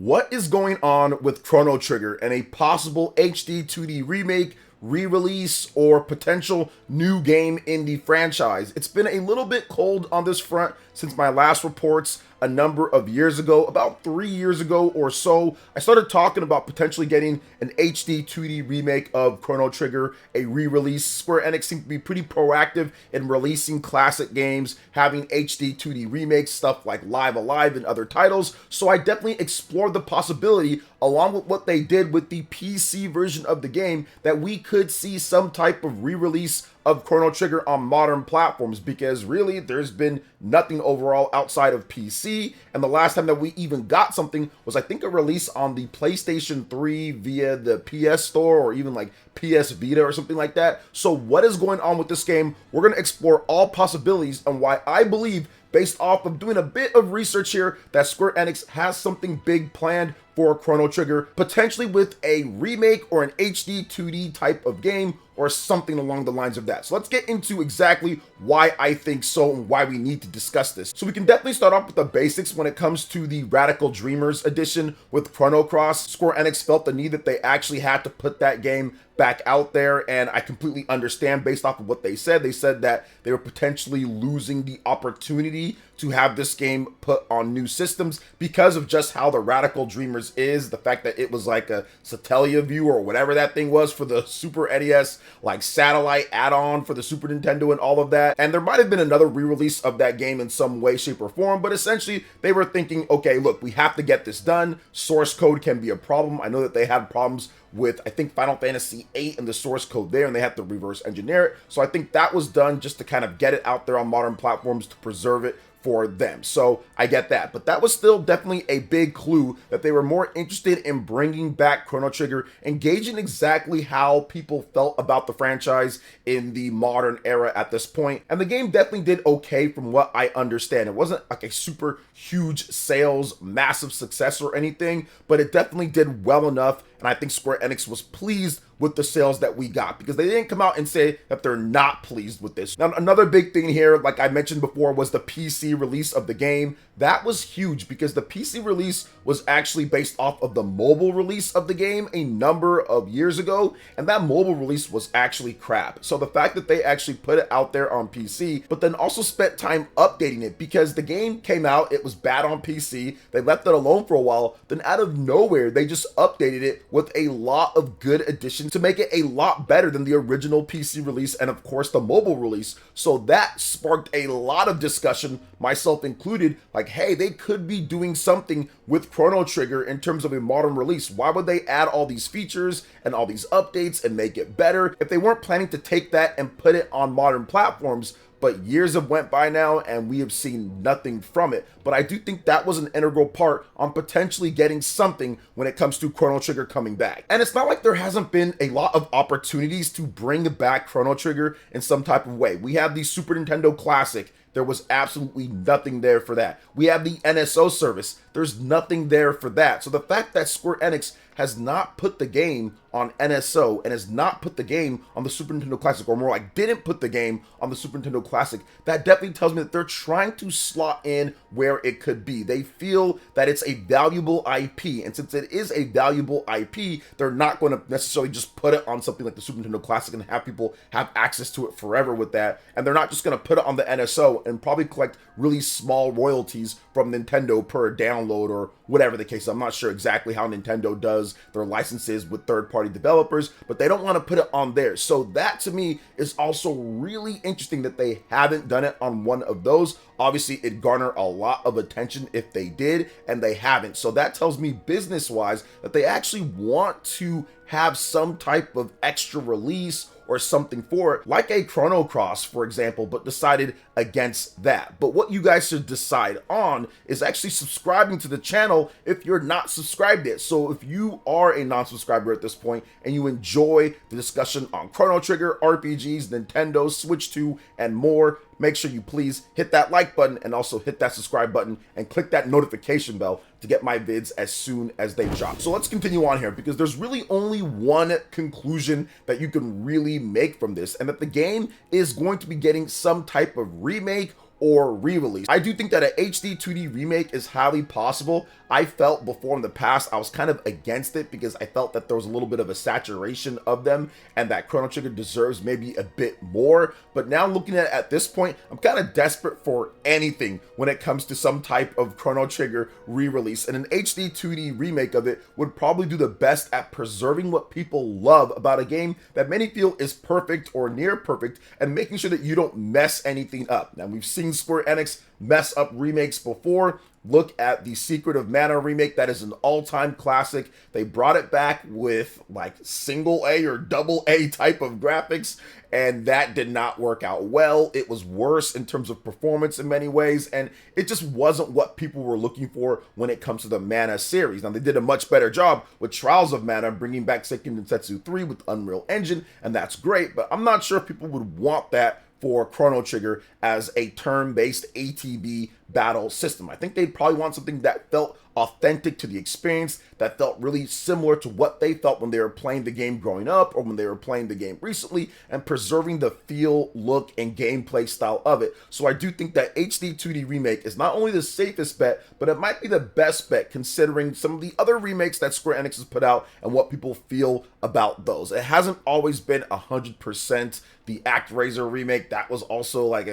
What is going on with Chrono Trigger and a possible HD-2D remake, re-release, or potential new game in the franchise? It's been a little bit cold on this front since my last reports a number of years ago. About 3 years ago or so, I started talking about potentially getting an HD 2D remake of Chrono Trigger, a re-release. Square Enix seemed to be pretty proactive in releasing classic games, having HD 2D remakes, stuff like Live Alive and other titles. So I definitely explored the possibility, along with what they did with the PC version of the game, that we could see some type of re-release of Chrono Trigger on modern platforms, because really there's been nothing overall outside of PC, and the last time that we even got something was, I think, a release on the PlayStation 3 via the PS Store or even like PS Vita or something like that. So what is going on with this game? We're going to explore all possibilities and why I believe, based off of doing a bit of research here, that Square Enix has something big planned for Chrono Trigger, potentially with a remake or an HD 2D type of game or something along the lines of that. So let's get into exactly why I think so and why we need to discuss this. So we can definitely start off with the basics when it comes to the Radical Dreamers edition with Chrono Cross. Square Enix felt the need that they actually had to put that game back out there, and I completely understand based off of what they said. They said that they were potentially losing the opportunity to have this game put on new systems because of just how the Radical Dreamers is, the fact that it was like a Satellaview or whatever that thing was for the Super NES, like satellite add-on for the Super Nintendo and all of that. And there might have been another re-release of that game in some way, shape, or form, but essentially they were thinking, okay, look, we have to get this done. Source code can be a problem. I know that they had problems with, I think, Final Fantasy VIII and the source code there, and they had to reverse engineer it. So I think that was done just to kind of get it out there on modern platforms to preserve it for them. So I get that, but that was still definitely a big clue that they were more interested in bringing back Chrono Trigger, engaging exactly how people felt about the franchise in the modern era at this point. And the game definitely did okay from what I understand. It wasn't like a super huge sales, massive success or anything, but it definitely did well enough. And I think Square Enix was pleased with the sales that we got, because they didn't come out and say that they're not pleased with this. Now, another big thing here, like I mentioned before, was the PC release of the game. That was huge because the PC release was actually based off of the mobile release of the game a number of years ago, and that mobile release was actually crap. So the fact that they actually put it out there on PC, but then also spent time updating it, because the game came out, it was bad on PC, they left it alone for a while, then out of nowhere, they just updated it with a lot of good additions to make it a lot better than the original PC release and of course the mobile release. So that sparked a lot of discussion, myself included, like, hey, they could be doing something with Chrono Trigger in terms of a modern release. Why would they add all these features and all these updates and make it better if they weren't planning to take that and put it on modern platforms? But years have went by now and we have seen nothing from it. But I do think that was an integral part on potentially getting something when it comes to Chrono Trigger coming back. And it's not like there hasn't been a lot of opportunities to bring back Chrono Trigger in some type of way. We have the Super Nintendo Classic. There was absolutely nothing there for that. We have the NSO service. There's nothing there for that. So the fact that Square Enix has not put the game on NSO and has not put the game on the Super Nintendo Classic, or more like didn't put the game on the Super Nintendo Classic, that definitely tells me that they're trying to slot in where it could be. They feel that it's a valuable IP, and since it is a valuable IP, they're not going to necessarily just put it on something like the Super Nintendo Classic and have people have access to it forever with that, and they're not just going to put it on the NSO and probably collect really small royalties from Nintendo per download or whatever the case. I'm not sure exactly how Nintendo does their licenses with third-party developers, but they don't want to put it on there. So that to me is also really interesting that they haven't done it on one of those. Obviously, it'd garner a lot of attention if they did, and they haven't. So that tells me business-wise that they actually want to have some type of extra release or something for it, like a Chrono Cross, for example, but decided against that. But what you guys should decide on is actually subscribing to the channel if you're not subscribed yet. So if you are a non-subscriber at this point and you enjoy the discussion on Chrono Trigger, RPGs, Nintendo, Switch 2, and more, make sure you please hit that like button and also hit that subscribe button and click that notification bell to get my vids as soon as they drop. So let's continue on here, because there's really only one conclusion that you can really make from this, and that the game is going to be getting some type of remake or re-release. I do think that an HD 2D remake is highly possible. I felt before in the past I was kind of against it because I felt that there was a little bit of a saturation of them and that Chrono Trigger deserves maybe a bit more. But now looking at this point, I'm kind of desperate for anything when it comes to some type of Chrono Trigger re-release, and an HD 2D remake of it would probably do the best at preserving what people love about a game that many feel is perfect or near perfect, and making sure that you don't mess anything up. Now, we've seen Square Enix mess up remakes before. Look at the Secret of Mana remake. That is an all-time classic. They brought it back with like single A or double A type of graphics, and that did not work out well. It was worse in terms of performance in many ways, and it just wasn't what people were looking for when it comes to the Mana series. Now, they did a much better job with Trials of Mana, bringing back Seiken Densetsu 3 with Unreal Engine, and that's great, but I'm not sure if people would want that for Chrono Trigger as a turn-based ATB battle system. I think they'd probably want something that felt authentic to the experience, that felt really similar to what they felt when they were playing the game growing up or when they were playing the game recently, and preserving the feel, look, and gameplay style of it. So I do think that HD 2D Remake is not only the safest bet, but it might be the best bet considering some of the other remakes that Square Enix has put out and what people feel about those. It hasn't always been 100%. The ActRaiser remake, that was also like,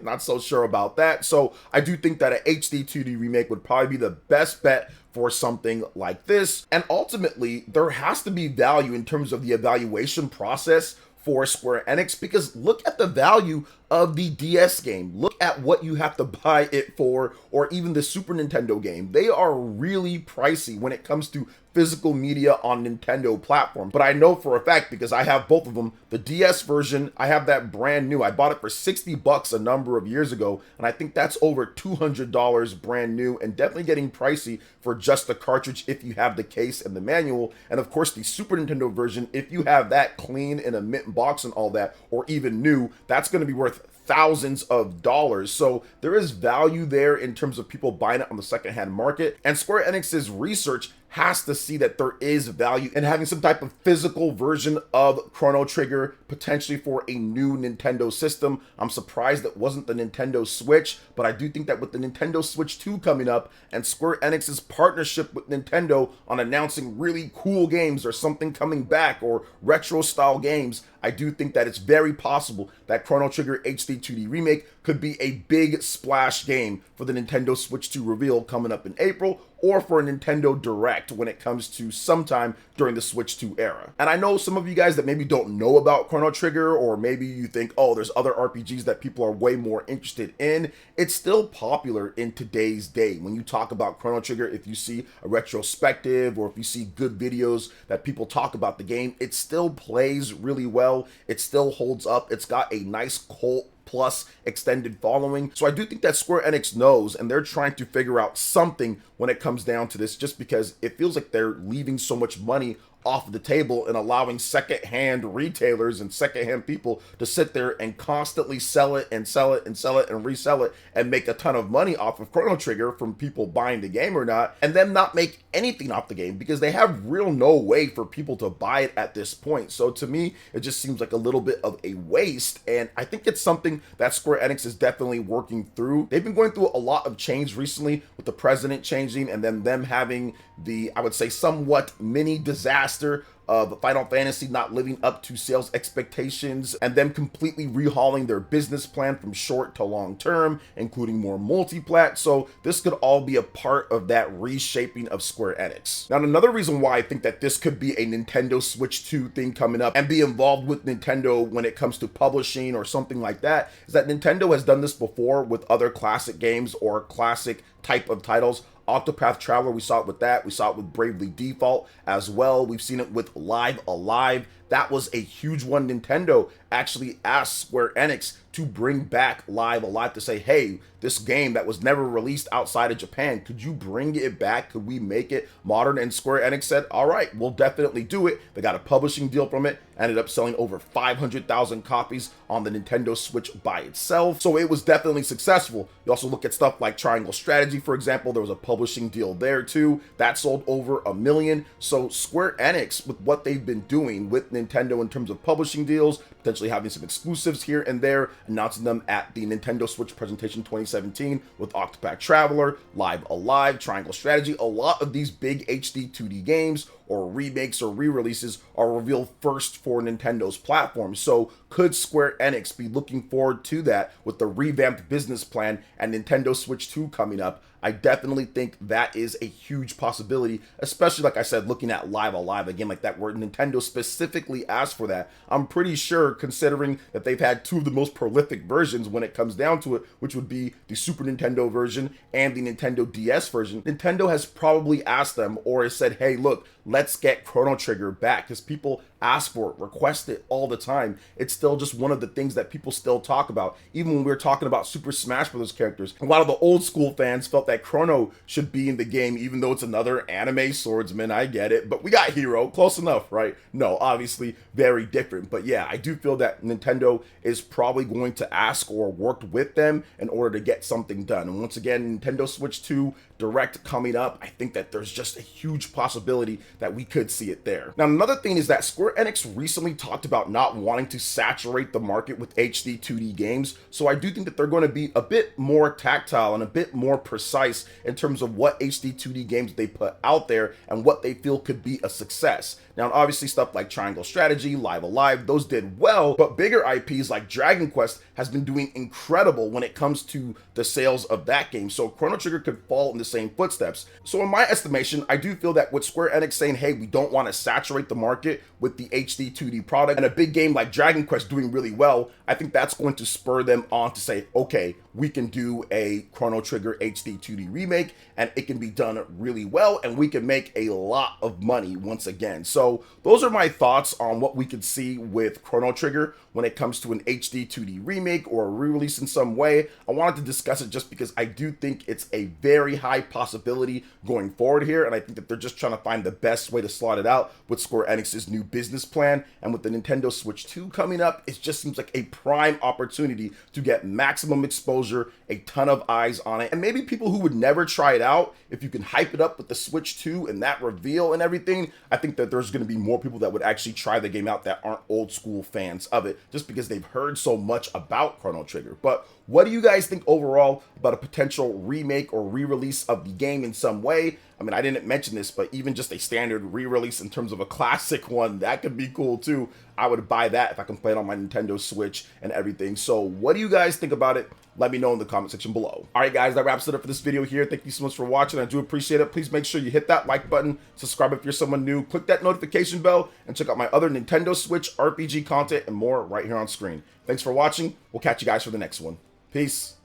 not so sure about that. So I do think that an HD 2D remake would probably be the best bet for something like this. And ultimately, there has to be value in terms of the evaluation process for Square Enix, because look at the value of the DS game. Look at what you have to buy it for, or even the Super Nintendo game. They are really pricey when it comes to physical media on Nintendo platform. But I know for a fact, because I have both of them, the DS version, I have that brand new. I bought it for 60 bucks a number of years ago, and I think that's over $200 brand new, and definitely getting pricey for just the cartridge if you have the case and the manual. And of course, the Super Nintendo version, if you have that clean in a mint box and all that, or even new, that's going to be worth thousands of dollars. So there is value there in terms of people buying it on the secondhand market. And Square Enix's research has to see that there is value in having some type of physical version of Chrono Trigger, potentially for a new Nintendo system. I'm surprised it wasn't the Nintendo Switch, but I do think that with the Nintendo Switch 2 coming up and Square Enix's partnership with Nintendo on announcing really cool games or something coming back or retro style games, I do think that it's very possible that Chrono Trigger HD 2D Remake could be a big splash game for the Nintendo Switch 2 reveal coming up in April, or for a Nintendo Direct when it comes to sometime during the Switch 2 era. And I know some of you guys that maybe don't know about Chrono Trigger, or maybe you think, oh, there's other RPGs that people are way more interested in. It's still popular in today's day. When you talk about Chrono Trigger, if you see a retrospective or if you see good videos that people talk about the game, it still plays really well. It still holds up. It's got a nice cult plus extended following. So I do think that Square Enix knows, and they're trying to figure out something when it comes down to this, just because it feels like they're leaving so much money off the table and allowing secondhand retailers and secondhand people to sit there and constantly sell it and sell it and sell it and resell it and make a ton of money off of Chrono Trigger from people buying the game or not, and then not make anything off the game because they have real no way for people to buy it at this point. So to me, it just seems like a little bit of a waste, and I think it's something that Square Enix is definitely working through. They've been going through a lot of change recently with the president changing and then them having the, I would say, somewhat mini disaster of Final Fantasy not living up to sales expectations, and them completely rehauling their business plan from short to long term, including more multi-plat. So this could all be a part of that reshaping of Square Enix. Now, another reason why I think that this could be a Nintendo Switch 2 thing coming up and be involved with Nintendo when it comes to publishing or something like that is that Nintendo has done this before with other classic games or classic type of titles. Octopath Traveler, we saw it with that. We saw it with Bravely Default as well. We've seen it with Live Alive. That was a huge one. Nintendo actually asked Square Enix to bring back Live Alive, to say, hey, this game that was never released outside of Japan, could you bring it back? Could we make it modern? And Square Enix said, all right, we'll definitely do it. They got a publishing deal from it, ended up selling over 500,000 copies on the Nintendo Switch by itself. So it was definitely successful. You also look at stuff like Triangle Strategy, for example. There was a publishing deal there too. That sold over 1 million. So Square Enix, with what they've been doing with Nintendo in terms of publishing deals, potentially having some exclusives here and there, announcing them at the Nintendo Switch presentation 2017 with Octopath Traveler, Live Alive, Triangle Strategy. A lot of these big HD 2D games or remakes or re-releases are revealed first for Nintendo's platform. So could Square Enix be looking forward to that with the revamped business plan and Nintendo Switch 2 coming up? I definitely think that is a huge possibility, especially like I said, looking at Live Alive, a game like that where Nintendo specifically asked for that. I'm pretty sure, considering that they've had two of the most prolific versions when it comes down to it, which would be the Super Nintendo version and the Nintendo DS version, Nintendo has probably asked them or has said, hey, look, let's get Chrono Trigger back, because people ask for it, request it all the time. It's still just one of the things that people still talk about. Even when we were talking about Super Smash Bros. Characters, a lot of the old school fans felt that Chrono should be in the game, even though it's another anime swordsman. I get it, but we got Hero, close enough, right? No, obviously very different. But yeah, I do feel that Nintendo is probably going to ask or work with them in order to get something done. And once again, Nintendo Switch 2 Direct coming up, I think that there's just a huge possibility that we could see it there. Now, another thing is that Square Enix recently talked about not wanting to saturate the market with HD 2D games, so I do think that they're going to be a bit more tactile and a bit more precise in terms of what HD 2D games they put out there and what they feel could be a success. Now, obviously stuff like Triangle Strategy, Live Alive, those did well, but bigger IPs like Dragon Quest has been doing incredible when it comes to the sales of that game, so Chrono Trigger could fall in the same footsteps. So in my estimation, I do feel that with Square Enix saying, hey, we don't want to saturate the market with the HD 2D product, and a big game like Dragon Quest doing really well, I think that's going to spur them on to say, okay, we can do a Chrono Trigger HD 2D remake, and it can be done really well, and we can make a lot of money once again. So those are my thoughts on what we could see with Chrono Trigger when it comes to an HD 2D remake or a re-release in some way. I wanted to discuss it just because I do think it's a very high possibility going forward here, and I think that they're just trying to find the best way to slot it out with Square Enix's new business plan, and with the Nintendo Switch 2 coming up, it just seems like a prime opportunity to get maximum exposure, a ton of eyes on it, and maybe people who would never try it out, if you can hype it up with the Switch 2 and that reveal and everything, I think that there's going to be more people that would actually try the game out that aren't old school fans of it, just because they've heard so much about Chrono Trigger. But what do you guys think overall about a potential remake or re-release of the game in some way? I mean, I didn't mention this, but even just a standard re-release in terms of a classic one, that could be cool too. I would buy that if I can play it on my Nintendo Switch and everything. So what do you guys think about it? Let me know in the comment section below. All right, guys, that wraps it up for this video here. Thank you so much for watching. I do appreciate it. Please make sure you hit that like button, subscribe if you're someone new, click that notification bell, and check out my other Nintendo Switch RPG content and more right here on screen. Thanks for watching. We'll catch you guys for the next one. Peace.